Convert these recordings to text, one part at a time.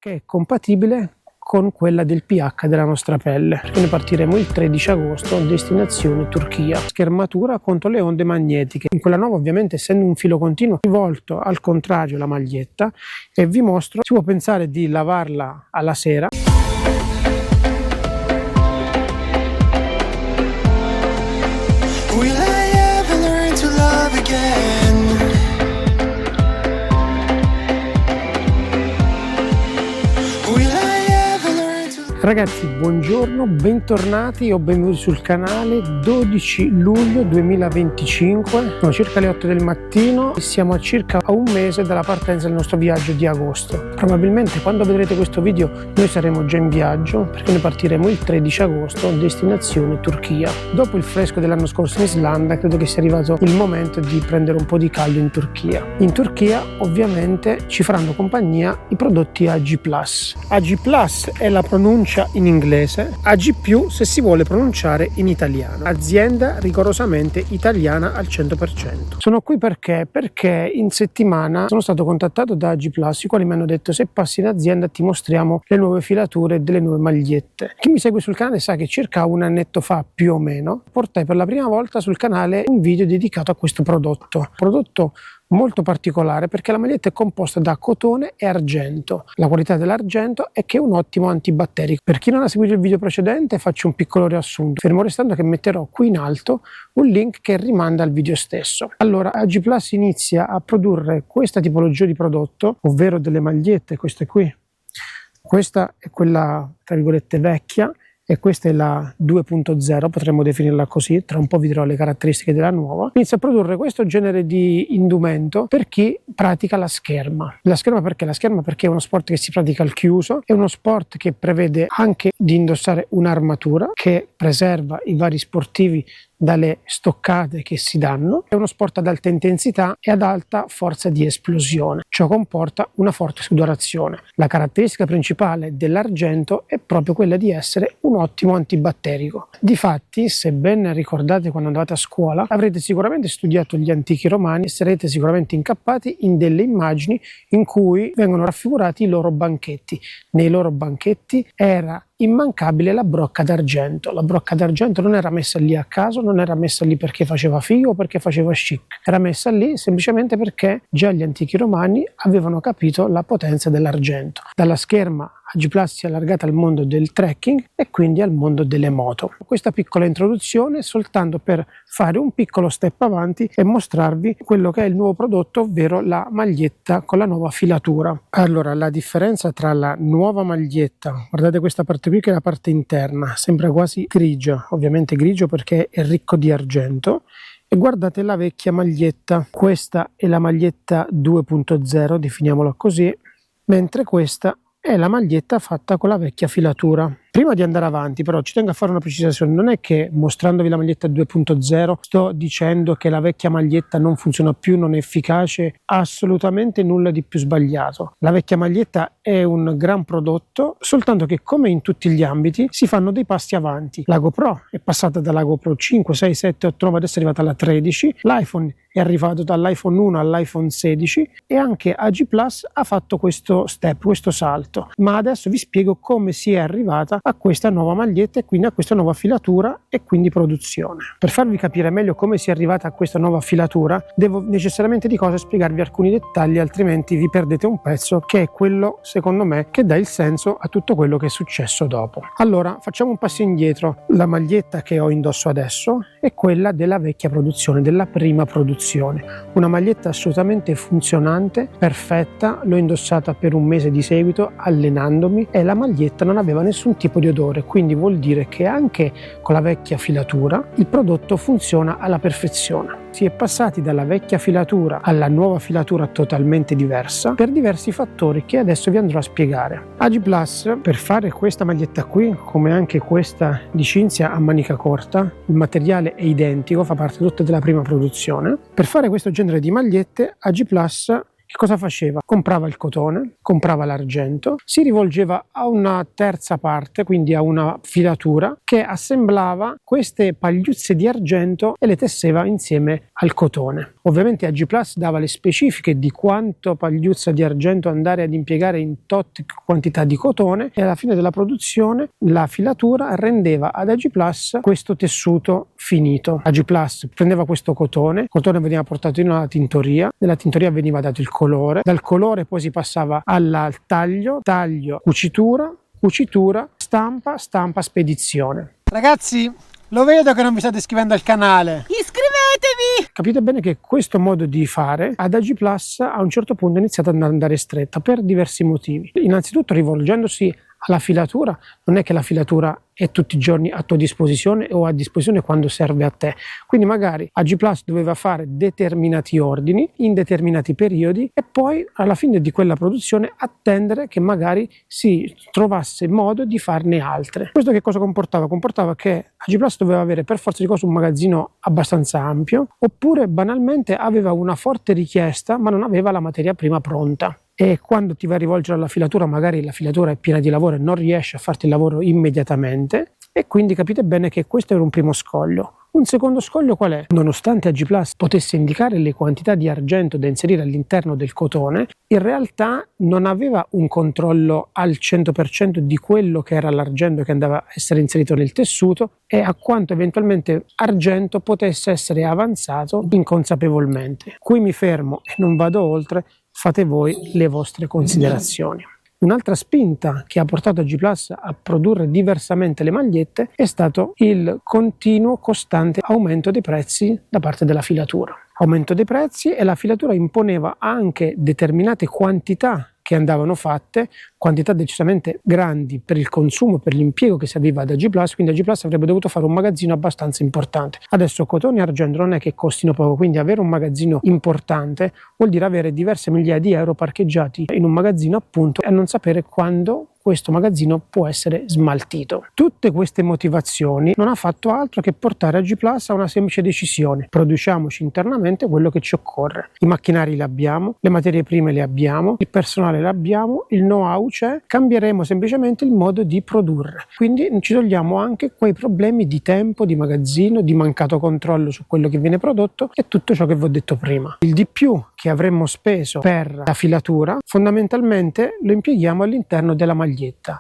che è compatibile con quella del pH della nostra pelle. Noi partiremo il 13 agosto, destinazione Turchia. Schermatura contro le onde magnetiche. In quella nuova, ovviamente, essendo un filo continuo, rivolto al contrario la maglietta, e vi mostro, si può pensare di lavarla alla sera. Ragazzi, buongiorno, bentornati o benvenuti sul canale. 12 luglio 2025, sono circa le 8 del mattino e siamo a circa un mese dalla partenza del nostro viaggio di agosto. Probabilmente quando vedrete questo video noi saremo già in viaggio, perché noi partiremo il 13 agosto, destinazione Turchia. Dopo il fresco dell'anno scorso in Islanda, credo che sia arrivato il momento di prendere un po' di caldo in Turchia. In Turchia ovviamente ci faranno compagnia i prodotti AG+. AG+ è la pronuncia in inglese, AG+ se si vuole pronunciare in italiano. Azienda rigorosamente italiana al 100%. Sono qui perché in settimana sono stato contattato da AG+, i quali mi hanno detto: se passi in azienda ti mostriamo le nuove filature delle nuove magliette. Chi mi segue sul canale sa che circa un annetto fa, più o meno, portai per la prima volta sul canale un video dedicato a questo prodotto molto particolare, perché la maglietta è composta da cotone e argento. La qualità dell'argento è che è un ottimo antibatterico. Per chi non ha seguito il video precedente, faccio un piccolo riassunto, fermo restando che metterò qui in alto un link che rimanda al video stesso. Allora, AG+ inizia a produrre questa tipologia di prodotto, ovvero delle magliette, queste qui. Questa è quella tra virgolette vecchia e questa è la 2.0, potremmo definirla così, tra un po' vi dirò le caratteristiche della nuova. Inizia a produrre questo genere di indumento per chi pratica la scherma. La scherma perché? La scherma perché è uno sport che si pratica al chiuso, è uno sport che prevede anche di indossare un'armatura che preserva i vari sportivi dalle stoccate che si danno. È uno sport ad alta intensità e ad alta forza di esplosione. Ciò comporta una forte sudorazione. La caratteristica principale dell'argento è proprio quella di essere un ottimo antibatterico. Difatti, se ben ricordate quando andate a scuola, avrete sicuramente studiato gli antichi romani e sarete sicuramente incappati in delle immagini in cui vengono raffigurati i loro banchetti. Nei loro banchetti era immancabile la brocca d'argento. La brocca d'argento non era messa lì a caso, non era messa lì perché faceva figo o perché faceva chic, era messa lì semplicemente perché già gli antichi romani avevano capito la potenza dell'argento. Dalla scherma AG+ si è allargata al mondo del trekking e quindi al mondo delle moto. Questa piccola introduzione è soltanto per fare un piccolo step avanti e mostrarvi quello che è il nuovo prodotto, ovvero la maglietta con la nuova filatura. Allora, la differenza tra la nuova maglietta, guardate questa parte qui che è la parte interna, sembra quasi grigia, ovviamente grigio perché è ricco di argento, e guardate la vecchia maglietta. Questa è la maglietta 2.0, definiamola così, mentre questa è la maglietta fatta con la vecchia filatura. Prima di andare avanti però ci tengo a fare una precisazione: non è che mostrandovi la maglietta 2.0 sto dicendo che la vecchia maglietta non funziona più, non è efficace, assolutamente nulla di più sbagliato. La vecchia maglietta è un gran prodotto, soltanto che come in tutti gli ambiti si fanno dei passi avanti. La GoPro è passata dalla GoPro 5, 6, 7, 8, 9, adesso è arrivata alla 13, l'iPhone è arrivato dall'iPhone 1 all'iPhone 16 e anche AG+ ha fatto questo step, questo salto. Ma adesso vi spiego come si è arrivata a questa nuova maglietta e quindi a questa nuova filatura e quindi produzione. Per farvi capire meglio come si è arrivata a questa nuova filatura, devo necessariamente di cosa spiegarvi alcuni dettagli, altrimenti vi perdete un pezzo che è quello, secondo me, che dà il senso a tutto quello che è successo dopo. Allora, facciamo un passo indietro. La maglietta che ho indosso adesso è quella della vecchia produzione, della prima produzione. Una maglietta assolutamente funzionante, perfetta, l'ho indossata per un mese di seguito allenandomi e la maglietta non aveva nessun tipo di odore, quindi vuol dire che anche con la vecchia filatura il prodotto funziona alla perfezione. Si è passati dalla vecchia filatura alla nuova filatura totalmente diversa per diversi fattori che adesso vi andrò a spiegare. AG+ per fare questa maglietta qui, come anche questa di Cinzia a manica corta, il materiale è identico, fa parte tutta della prima produzione. Per fare questo genere di magliette AG+ cosa faceva? Comprava il cotone, comprava l'argento, si rivolgeva a una terza parte, quindi a una filatura, che assemblava queste pagliuzze di argento e le tesseva insieme al cotone. Ovviamente AG Plus dava le specifiche di quanto pagliuzza di argento andare ad impiegare in tot quantità di cotone, e alla fine della produzione la filatura rendeva ad AG Plus questo tessuto finito. AG Plus prendeva questo cotone, il cotone veniva portato in una tintoria, nella tintoria veniva dato il colore, dal colore poi si passava al taglio, cucitura, stampa, spedizione. Ragazzi, lo vedo che non vi state iscrivendo al canale. Iscrivetevi! Capite bene che questo modo di fare ad AG Plus a un certo punto è iniziato ad andare stretta per diversi motivi. Innanzitutto, rivolgendosi alla filatura, non è che la filatura è tutti i giorni a tua disposizione o a disposizione quando serve a te, quindi magari AG Plus doveva fare determinati ordini in determinati periodi e poi alla fine di quella produzione attendere che magari si trovasse modo di farne altre. Questo che cosa comportava? Comportava che AG Plus doveva avere per forza di cose un magazzino abbastanza ampio, oppure banalmente aveva una forte richiesta ma non aveva la materia prima pronta. E quando ti vai a rivolgere alla filatura, magari la filatura è piena di lavoro e non riesce a farti il lavoro immediatamente, e quindi capite bene che questo era un primo scoglio. Un secondo scoglio qual è? Nonostante AG Plus potesse indicare le quantità di argento da inserire all'interno del cotone, in realtà non aveva un controllo al 100% di quello che era l'argento che andava a essere inserito nel tessuto e a quanto eventualmente argento potesse essere avanzato inconsapevolmente. Qui mi fermo e non vado oltre, fate voi le vostre considerazioni. Un'altra spinta che ha portato AG Plus a produrre diversamente le magliette è stato il continuo, costante aumento dei prezzi da parte della filatura. Aumento dei prezzi, e la filatura imponeva anche determinate quantità che andavano fatte, quantità decisamente grandi per il consumo, per l'impiego che serviva ad AG Plus, quindi AG Plus avrebbe dovuto fare un magazzino abbastanza importante. Adesso cotone e argento non è che costino poco, quindi avere un magazzino importante vuol dire avere diverse migliaia di euro parcheggiati in un magazzino, appunto, e non sapere quando questo magazzino può essere smaltito. Tutte queste motivazioni non ha fatto altro che portare AG Plus a una semplice decisione: produciamoci internamente quello che ci occorre. I macchinari li abbiamo, le materie prime le abbiamo, il personale l'abbiamo, il know-how c'è, cambieremo semplicemente il modo di produrre. Quindi ci togliamo anche quei problemi di tempo, di magazzino, di mancato controllo su quello che viene prodotto e tutto ciò che vi ho detto prima. Il di più che avremmo speso per la filatura fondamentalmente lo impieghiamo all'interno della maglietta.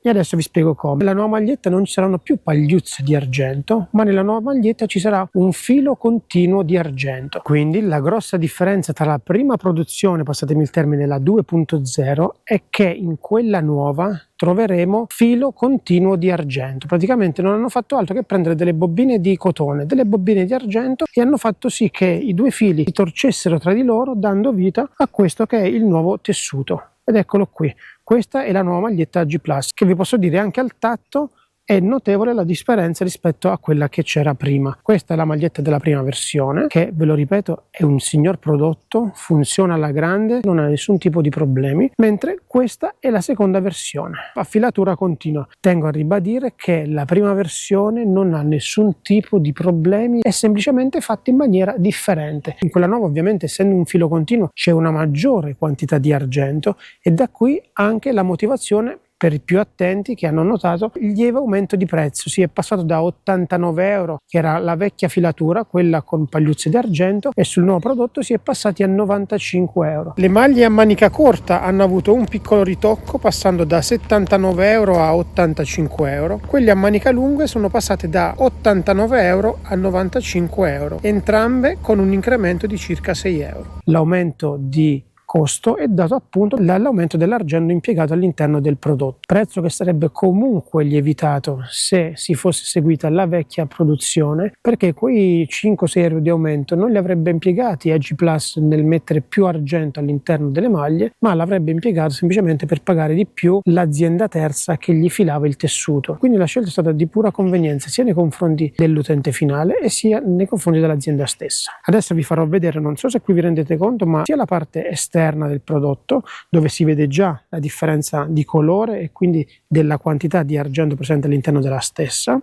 E adesso vi spiego come. Nella nuova maglietta non ci saranno più pagliuzze di argento, ma nella nuova maglietta ci sarà un filo continuo di argento. Quindi la grossa differenza tra la prima produzione, passatemi il termine, la 2.0, è che in quella nuova troveremo filo continuo di argento. Praticamente non hanno fatto altro che prendere delle bobine di cotone, delle bobine di argento, e hanno fatto sì che i due fili si torcessero tra di loro, dando vita a questo che è il nuovo tessuto. Ed eccolo qui, questa è la nuova maglietta AG Plus, che vi posso dire anche al tatto è notevole la differenza rispetto a quella che c'era prima. Questa è la maglietta della prima versione, che, ve lo ripeto, è un signor prodotto, funziona alla grande, non ha nessun tipo di problemi, mentre questa è la seconda versione, a filatura continua. Tengo a ribadire che la prima versione non ha nessun tipo di problemi, è semplicemente fatta in maniera differente. In quella nuova, ovviamente, essendo un filo continuo, c'è una maggiore quantità di argento, e da qui anche la motivazione per i più attenti che hanno notato il lieve aumento di prezzo. Si è passato da 89 euro, che era la vecchia filatura, quella con pagliuzze d'argento, e sul nuovo prodotto si è passati a 95 euro. Le maglie a manica corta hanno avuto un piccolo ritocco, passando da 79 euro a 85 euro. Quelle a manica lunga sono passate da 89 euro a 95 euro, entrambe con un incremento di circa 6 euro. L'aumento di costo è dato appunto dall'aumento dell'argento impiegato all'interno del prodotto, prezzo che sarebbe comunque lievitato se si fosse seguita la vecchia produzione, perché quei 5-6 euro di aumento non li avrebbe impiegati AG Plus nel mettere più argento all'interno delle maglie, ma l'avrebbe impiegato semplicemente per pagare di più l'azienda terza che gli filava il tessuto. Quindi la scelta è stata di pura convenienza, sia nei confronti dell'utente finale e sia nei confronti dell'azienda stessa. Adesso vi farò vedere, non so se qui vi rendete conto, ma sia la parte esterna del prodotto, dove si vede già la differenza di colore e quindi della quantità di argento presente all'interno della stessa,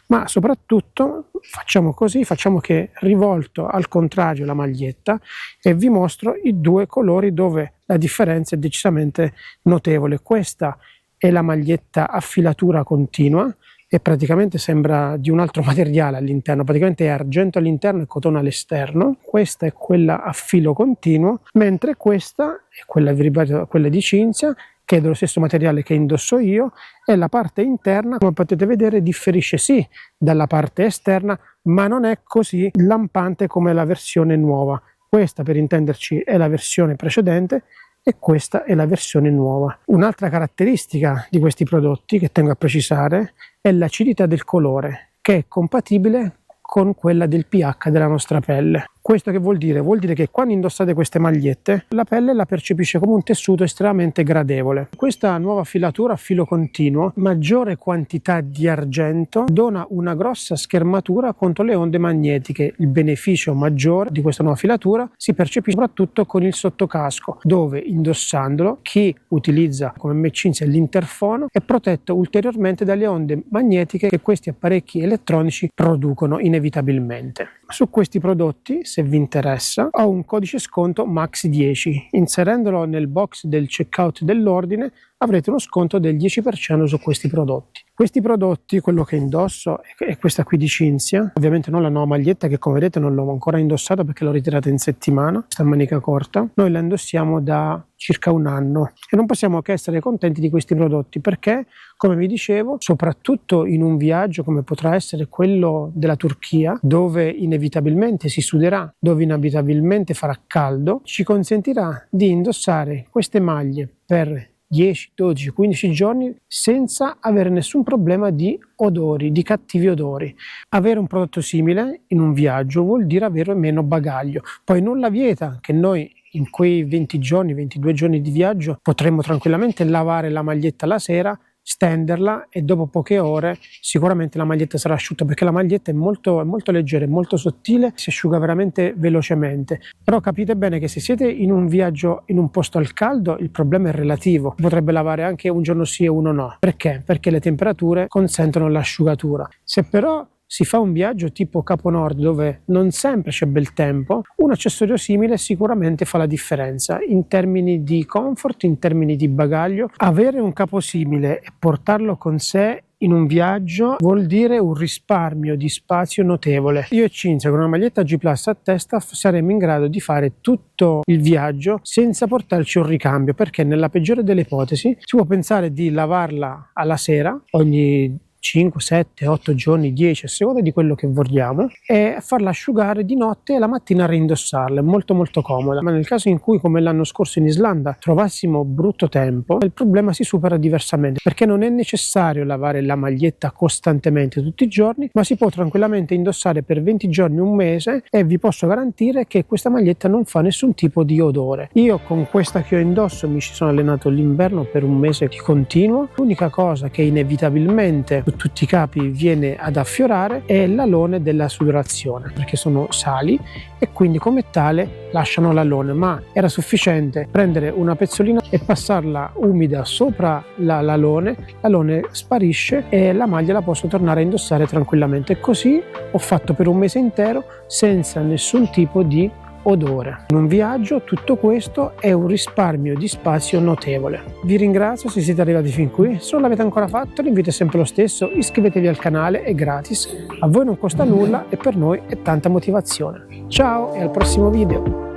ma soprattutto facciamo così, facciamo che rivolto al contrario la maglietta, e vi mostro i due colori dove la differenza è decisamente notevole. Questa è la maglietta a filatura continua e praticamente sembra di un altro materiale all'interno, praticamente è argento all'interno e cotone all'esterno. Questa è quella a filo continuo, mentre questa è quella, vi ripeto, quella di Cinzia, che è dello stesso materiale che indosso io, e la parte interna, come potete vedere, differisce sì dalla parte esterna, ma non è così lampante come la versione nuova. Questa, per intenderci, è la versione precedente e questa è la versione nuova. Un'altra caratteristica di questi prodotti che tengo a precisare è l'acidità del colore, che è compatibile con quella del pH della nostra pelle. Questo che vuol dire? Vuol dire che quando indossate queste magliette la pelle la percepisce come un tessuto estremamente gradevole. Questa nuova filatura a filo continuo, maggiore quantità di argento, dona una grossa schermatura contro le onde magnetiche. Il beneficio maggiore di questa nuova filatura si percepisce soprattutto con il sottocasco, dove indossandolo chi utilizza come me Cinzia l'interfono è protetto ulteriormente dalle onde magnetiche che questi apparecchi elettronici producono inevitabilmente. Su questi prodotti, se vi interessa, ho un codice sconto MAX10. Inserendolo nel box del checkout dell'ordine avrete uno sconto del 10% su questi prodotti. Questi prodotti, quello che indosso è questa qui di Cinzia, ovviamente non la nuova maglietta che come vedete non l'ho ancora indossata perché l'ho ritirata in settimana, questa manica corta. Noi la indossiamo da circa un anno e non possiamo che essere contenti di questi prodotti perché, come vi dicevo, soprattutto in un viaggio come potrà essere quello della Turchia, dove inevitabilmente si suderà, dove inevitabilmente farà caldo, ci consentirà di indossare queste maglie per 10, 12, 15 giorni senza avere nessun problema di odori, di cattivi odori. Avere un prodotto simile in un viaggio vuol dire avere meno bagaglio. Poi nulla vieta che noi in quei 20 giorni, 22 giorni di viaggio potremmo tranquillamente lavare la maglietta la sera, stenderla e dopo poche ore sicuramente la maglietta sarà asciutta, perché la maglietta è molto leggera, è molto sottile, si asciuga veramente velocemente. Però capite bene che se siete in un viaggio in un posto al caldo il problema è relativo, potrebbe lavare anche un giorno sì e uno no. Perché? Perché le temperature consentono l'asciugatura. Se però si fa un viaggio tipo Capo Nord dove non sempre c'è bel tempo, un accessorio simile sicuramente fa la differenza in termini di comfort, in termini di bagaglio. Avere un capo simile e portarlo con sé in un viaggio vuol dire un risparmio di spazio notevole. Io e Cinzia con una maglietta G Plus a testa saremmo in grado di fare tutto il viaggio senza portarci un ricambio, perché nella peggiore delle ipotesi si può pensare di lavarla alla sera ogni 5, 7, 8 giorni, 10 a seconda di quello che vogliamo e farla asciugare di notte e la mattina reindossarla. È molto comoda. Ma nel caso in cui, come l'anno scorso in Islanda, trovassimo brutto tempo, il problema si supera diversamente, perché non è necessario lavare la maglietta costantemente tutti i giorni, ma si può tranquillamente indossare per 20 giorni, un mese, e vi posso garantire che questa maglietta non fa nessun tipo di odore. Io con questa che ho indosso mi ci sono allenato l'inverno per un mese di continuo. L'unica cosa che inevitabilmente tutti i capi viene ad affiorare è l'alone della sudorazione, perché sono sali e quindi come tale lasciano l'alone, ma era sufficiente prendere una pezzolina e passarla umida sopra l'alone sparisce e la maglia la posso tornare a indossare tranquillamente. E così ho fatto per un mese intero senza nessun tipo di odore. In un viaggio tutto questo è un risparmio di spazio notevole. Vi ringrazio se siete arrivati fin qui. Se non l'avete ancora fatto, l'invito è sempre lo stesso: iscrivetevi al canale, è gratis, a voi non costa nulla e per noi è tanta motivazione. Ciao e al prossimo video.